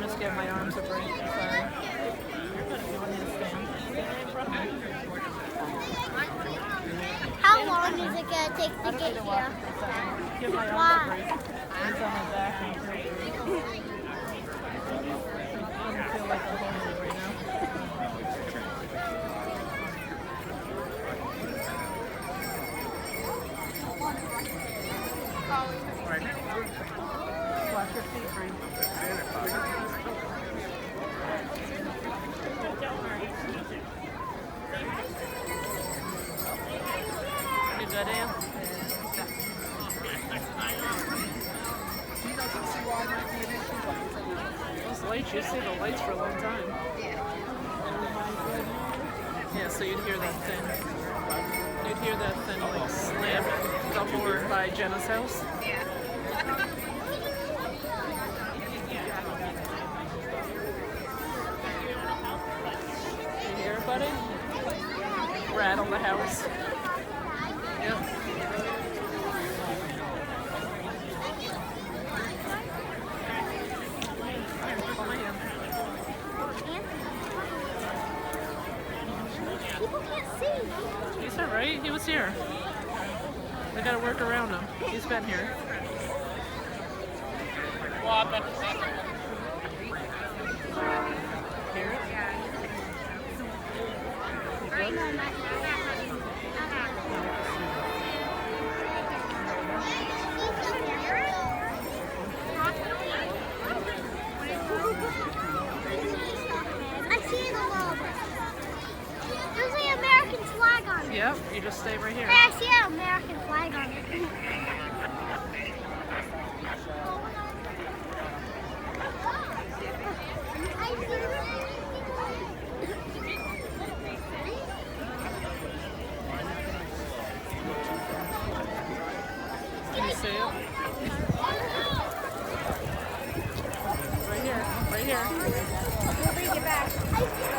Just give my arms a break. Sorry. How long is it going to take to get here? Give my arms a break. Hands on my back and break. I feel like I'm holding it right now. Watch your feet, Bree. You good, Ann? Those lights, you see the lights for a long time. Yeah, so you'd hear that thing. You'd hear that thing like slam the door by Jenna's house. You hear it, buddy? Rattle the house. Yep. Hold my hand. People can't see. He's alright, he was here. They gotta work around him. He's been here. Hear it? No, not yet. I see it a little bit. There's the American flag on it. Yep, you just stay right here. Hey, I see an American flag on it. Can you see it? Right here, right here. We'll bring it back. I see it.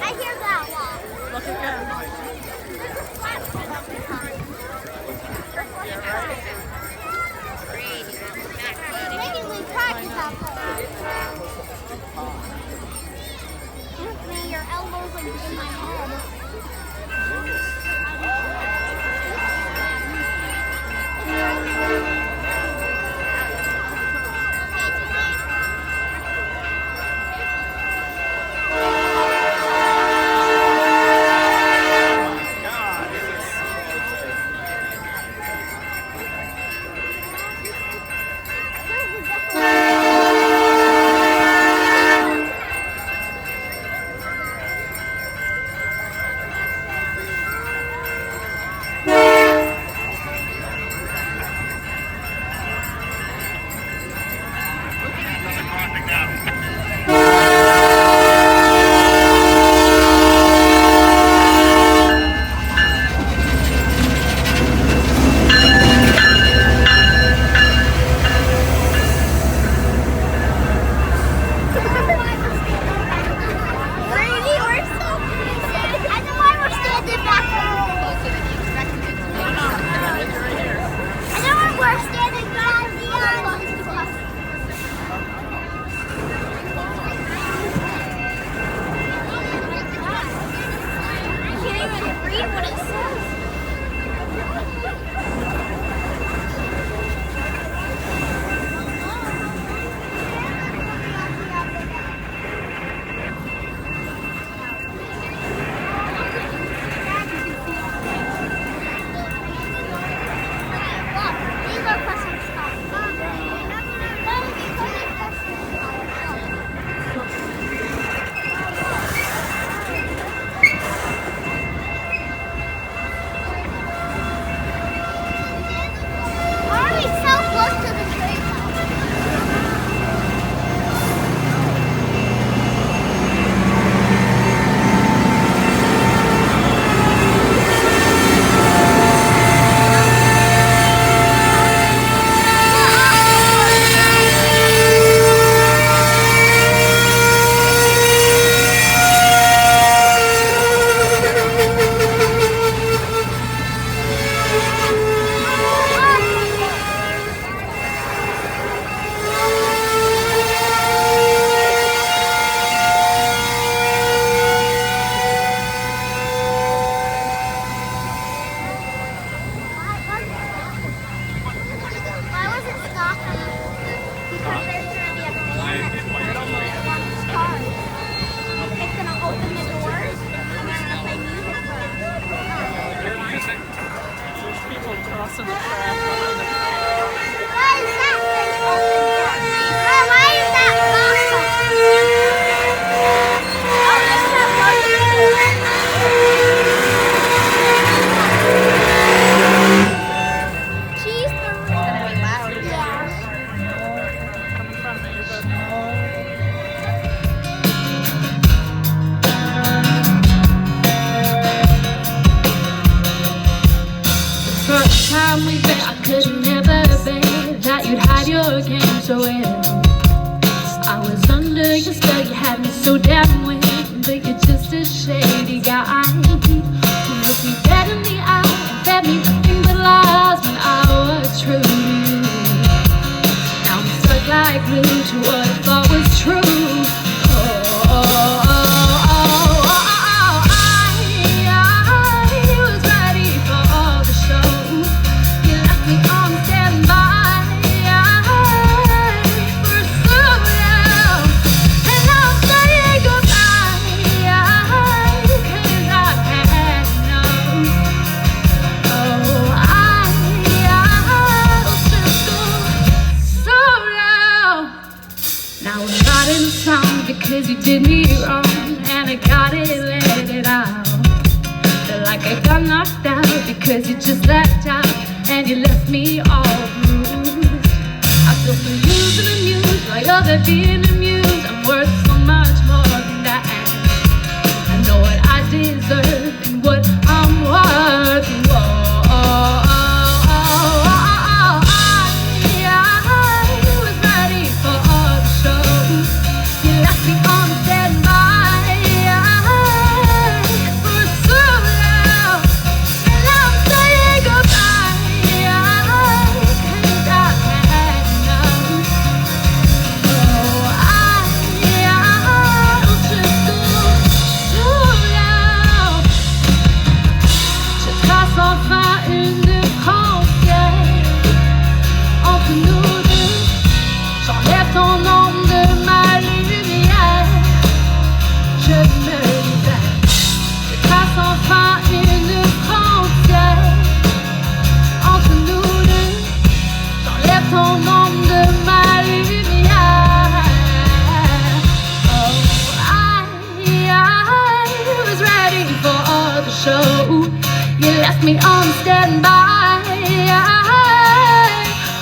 I hear that one. Look again. Yeah, right? Maybe we practice out there. Me, your elbows like in my head. never came so ill. I was under your spell, you had me so damn weak, but you're just a shady guy who looked me dead in the eye and fed me nothing but lies when I was true to you. Now I'm stuck like glue to what I thought was true. Because you did me wrong and I gotta let it out. Feel like I got knocked out because you just left out and you left me all bruised. I feel so used and amused while you're there being amused. I'm worth so much more than that. I know what I deserve and what I'm worth. Whoa. Me on standby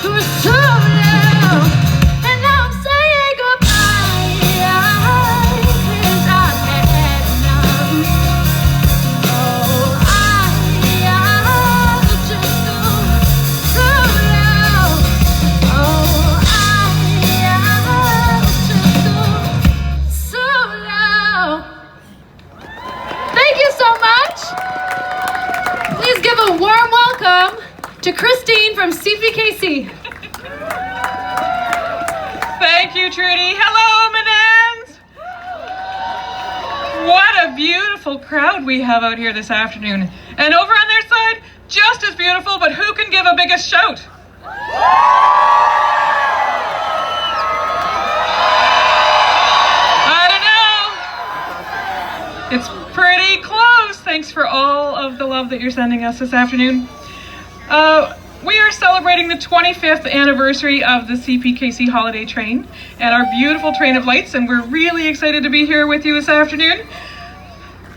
for so long, and now I'm saying goodbye, 'cause I've had enough. Oh, I'll just go so low. Oh, I'll just go so low. Thank you so much. Please give a warm welcome to Christine from CPKC. Thank you, Trudy. Hello, Manans. What a beautiful crowd we have out here this afternoon. And over on their side, just as beautiful, but who can give a biggest shout? I don't know. It's pretty close. Thanks for all of the love that you're sending us this afternoon. We are celebrating the 25th anniversary of the CPKC Holiday train and our beautiful train of lights, and we're really excited to be here with you this afternoon.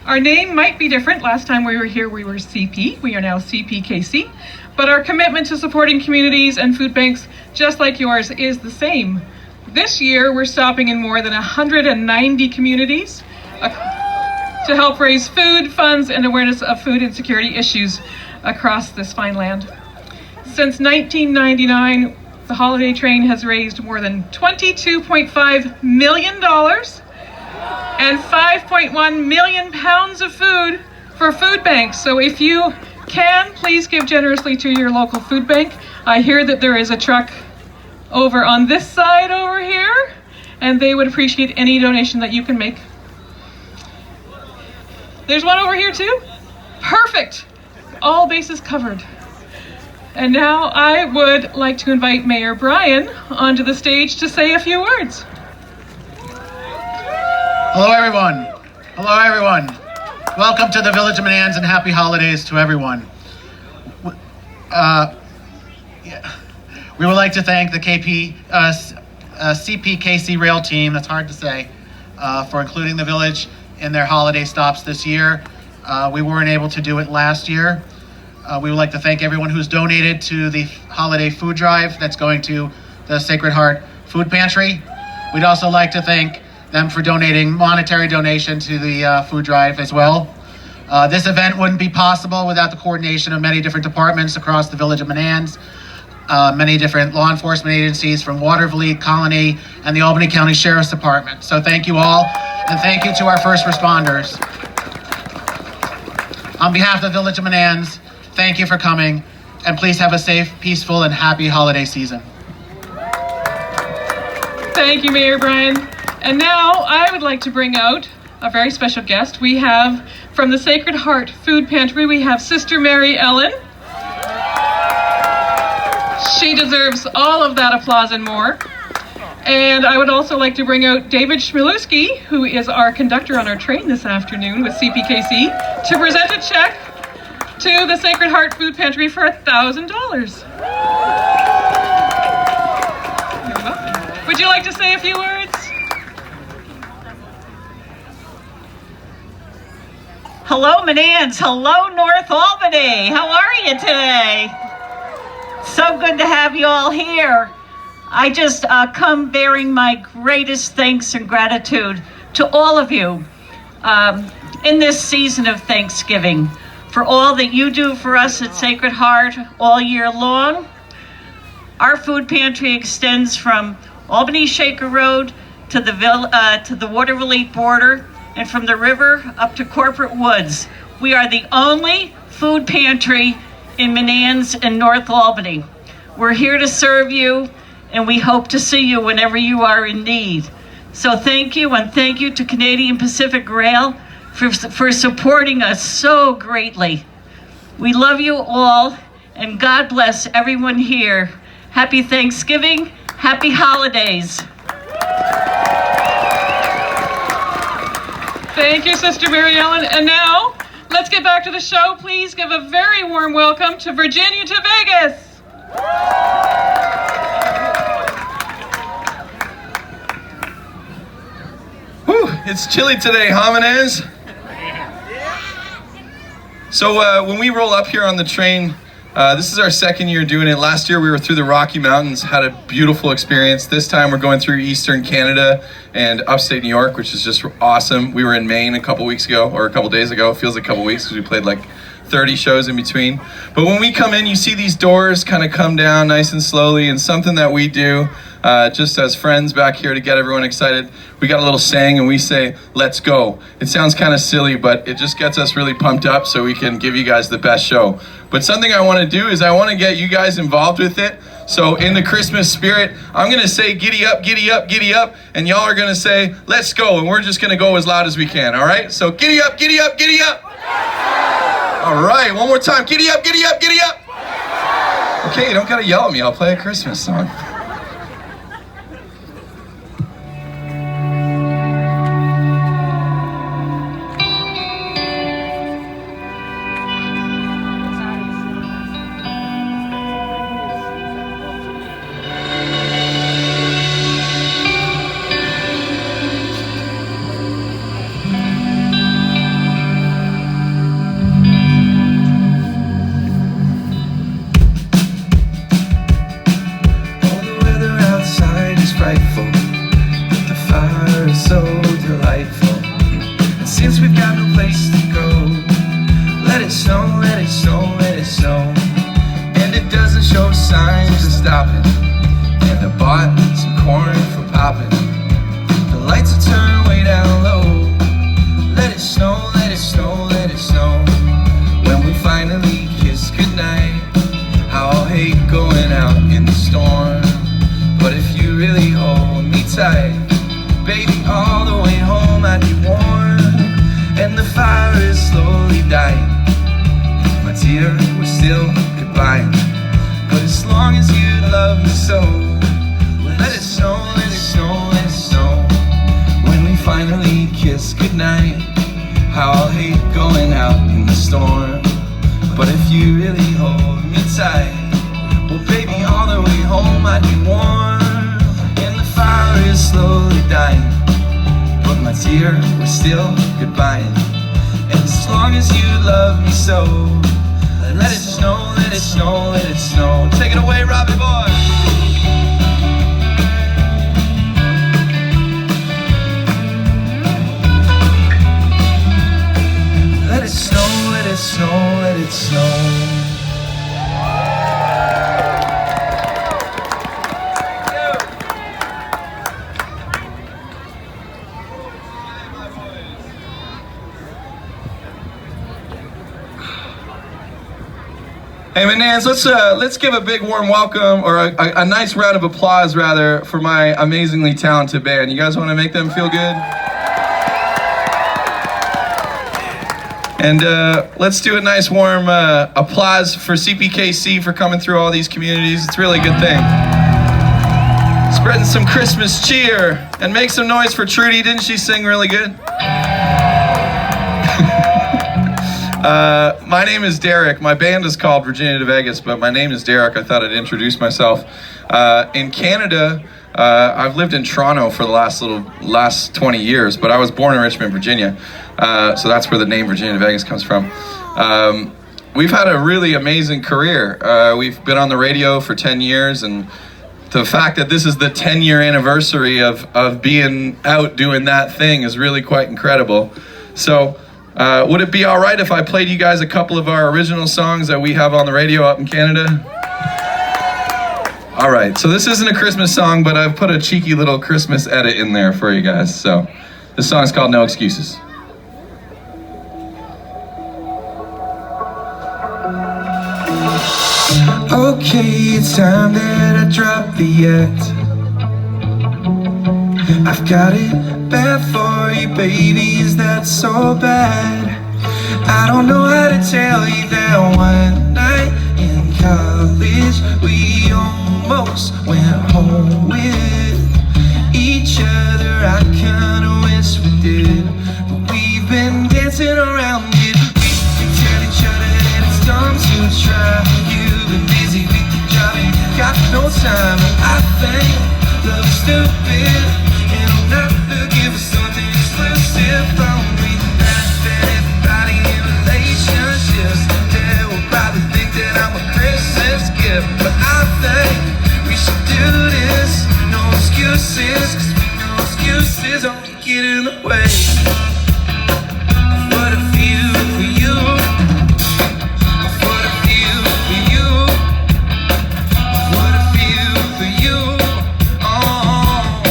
Our name might be different. Last time we were here, we were CP. We are now CPKC. But our commitment to supporting communities and food banks just like yours is the same. This year, we're stopping in more than 190 communities to help raise food, funds, and awareness of food insecurity issues across this fine land. Since 1999, the Holiday Train has raised more than $22.5 million and 5.1 million pounds of food for food banks. So if you can, please give generously to your local food bank. I hear that there is a truck over on this side over here, and they would appreciate any donation that you can make. There's one over here too? Perfect! All bases covered. And now I would like to invite Mayor Brian onto the stage to say a few words. Hello everyone. Hello everyone. Welcome to the Village of Manans and happy holidays to everyone. We would like to thank the CPKC Rail team, that's hard to say, for including the village in their holiday stops this year. We weren't able to do it last year. We would like to thank everyone who's donated to the holiday food drive that's going to the Sacred Heart Food Pantry. We'd also like to thank them for donating monetary donation to the food drive as well. This event wouldn't be possible without the coordination of many different departments across the Village of Manans. many different law enforcement agencies from Watervliet, Colony, and the Albany County Sheriff's Department. So thank you all, and thank you to our first responders. On behalf of the Village of Menands, thank you for coming, and please have a safe, peaceful, and happy holiday season. Thank you, Mayor Brian. And now I would like to bring out a very special guest. We have from the Sacred Heart Food Pantry, we have Sister Mary Ellen. She deserves all of that applause and more. And I would also like to bring out David Schmielewski, who is our conductor on our train this afternoon with CPKC, to present a check to the Sacred Heart Food Pantry for $1,000. You're welcome. Would you like to say a few words? Hello, Menands. Hello, North Albany. How are you today? So good to have you all here. I just come bearing my greatest thanks and gratitude to all of you in this season of Thanksgiving for all that you do for us at Sacred Heart all year long. Our food pantry extends from Albany Shaker Road to the Watervliet border, and from the river up to Corporate Woods. We are the only food pantry in Menands and North Albany. We're here to serve you, and we hope to see you whenever you are in need. So thank you, and thank you to Canadian Pacific Rail for supporting us so greatly. We love you all, and God bless everyone here. Happy Thanksgiving, happy holidays. Thank you, Sister Mary Ellen. And now, let's get back to the show. Please give a very warm welcome to Virginia to Vegas. Whew, it's chilly today, huh, Menands? So when we roll up here on the train, this is our second year doing it. Last year we were through the Rocky Mountains, had a beautiful experience. This time we're going through Eastern Canada and upstate New York, which is just awesome. We were in Maine a couple weeks ago, or a couple days ago. It feels like a couple weeks because we played like 30 shows in between. But when we come in, you see these doors kind of come down nice and slowly, and something that we do just as friends back here to get everyone excited, we got a little saying and we say, let's go. It sounds kind of silly, but it just gets us really pumped up so we can give you guys the best show. But something I want to do is I want to get you guys involved with it. So in the Christmas spirit, I'm going to say giddy up, giddy up, giddy up, and y'all are going to say, let's go, and we're just going to go as loud as we can, all right? So giddy up, giddy up, giddy up. All right, one more time, giddy up, giddy up, giddy up. Okay, you don't got to yell at me, I'll play a Christmas song. Hey, Manans, let's give a big warm welcome, or a nice round of applause, rather, for my amazingly talented band. You guys want to make them feel good? And let's do a nice warm applause for CPKC for coming through all these communities. It's really a good thing. Spreading some Christmas cheer, and make some noise for Trudy. Didn't she sing really good? My name is Derek. My band is called Virginia to Vegas, but my name is Derek. I thought I'd introduce myself. In Canada, I've lived in Toronto for the last 20 years, but I was born in Richmond, Virginia. So that's where the name Virginia to Vegas comes from. We've had a really amazing career. We've been on the radio for 10 years, and the fact that this is the 10-year anniversary of being out doing that thing is really quite incredible. So would it be all right if I played you guys a couple of our original songs that we have on the radio up in Canada? All right, so this isn't a Christmas song, but I've put a cheeky little Christmas edit in there for you guys. So this song's called No Excuses. Okay, it's time that I drop the act. I've got it bad for you, baby, is that so bad? I don't know how to tell you that one night in college we almost went home with each other. I kinda wish we did, but we've been dancing around it. We can tell each other that it's dumb to try. You've been busy with your job and you got no time. I think love's stupid, and I'm not looking for something exclusive from me. That everybody in relationships, they will probably think that I'm a Christmas gift, but I think we should do this. No excuses, 'cause we know excuses only get in the way. What I feel for you, what I feel for you, what I feel for you. Oh,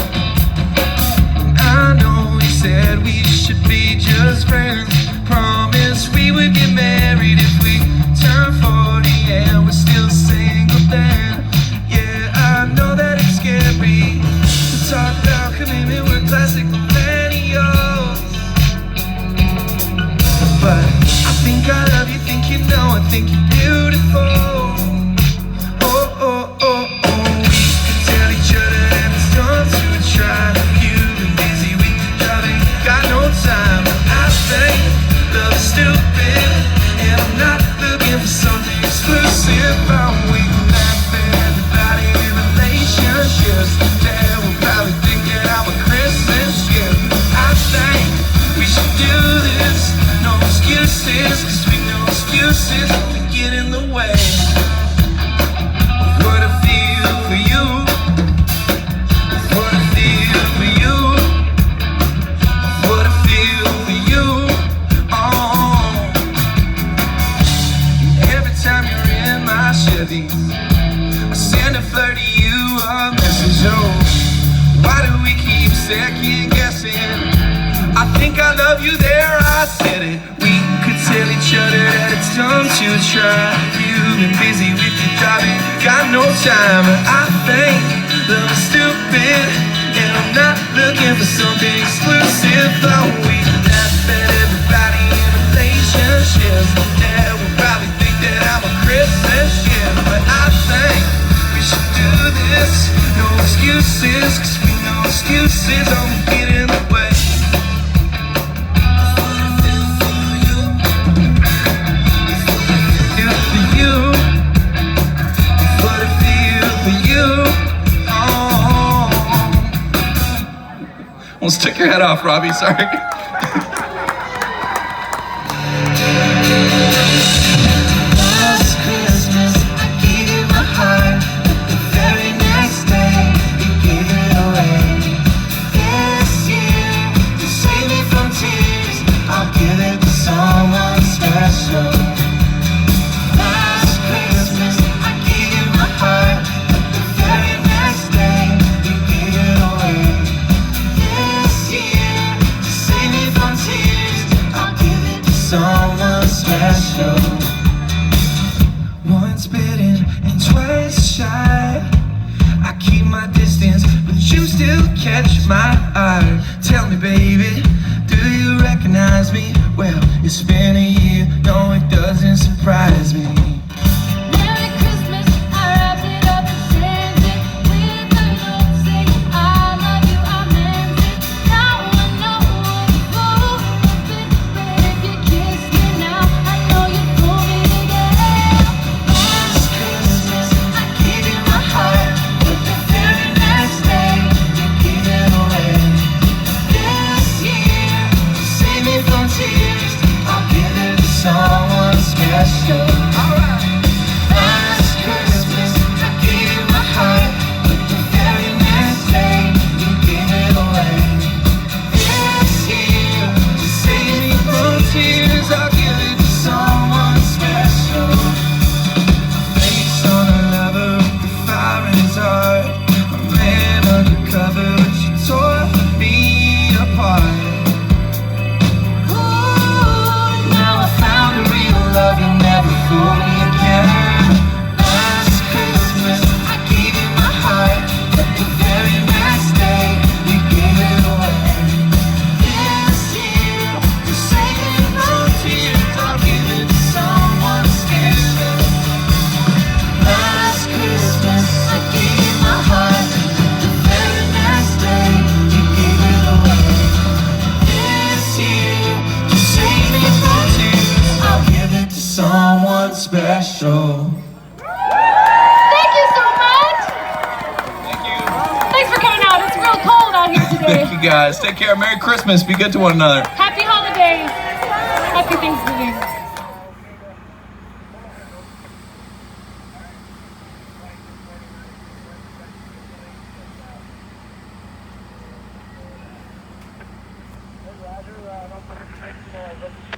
I know we said we should be just friends. Promise we would get married if we turn 40 and we're still single then. Yeah, I know that it's scary to talk about commitment, we're classic millennials. But I think I love you, think you know, I think you're beautiful. Oh, oh, oh, oh, we can tell each other that it's dumb to try. You've been busy with your job and you got no time. I think love is stupid, and I'm not looking for something exclusive. We laugh at everybody in relationships, they will probably think that I'm a Christmas gift. I think we should do this. No excuses, 'cause we know excuses only get in the way. What I feel for you, what I feel for you, what I feel for you. Oh, every time you're in my Chevy, I send a flirty you a message. Oh, why do we keep second guessing? I think I love you there, I said it. We could tell each other that it's dumb to try. You've been busy with your job and got no time. I think love is stupid, and I'm not looking for something exclusive. Oh, we laugh at everybody in relationships, they will probably think that I'm a Christmas gift. But I think we should do this. No excuses, 'cause we know excuses only get in the way. Almost took your head off, Robbie, sorry. Last Christmas, I gave you my heart, but the very next day, you gave it away. This year, to save me from tears, I'll give it to someone special. Last Christmas, I gave you my heart, but the very next day, you gave it away. This year, to save me from tears, still catch my eye. Tell me, baby, do you recognize me? Well, it's been a year, no, it doesn't surprise me. Merry Christmas, I wrapped it up and sent it with a note saying I love you, I meant it. Now I know what a fool I've been, but if you kiss me now, I know you fool me again. Last Christmas, I gave you my heart, but the very next day, you gave it away. This year, to save me from tears, I'll give it to someone special. Last Christmas, I gave you my heart, but the very next day, you gave it away. This year, to save me from tears, I'll give it to someone special. Face on a lover with the fire in his heart. A man undercover, but you tore me apart. Ooh, now I found a real love, you'll never fool me again. Last Christmas, I gave you my heart, but the very next day, you gave it away. This year, to save me from tears, I'll give it to someone special. Last Christmas, I gave you my heart, the very next day, you gave it away. This year, to save me from tears, I'll give it to someone special. Thank you so much. Thanks for coming out. It's real cold out here today. Thank you guys. Take care. Merry Christmas. Be good to one another. Happy holidays. Happy Thanksgiving. Roger,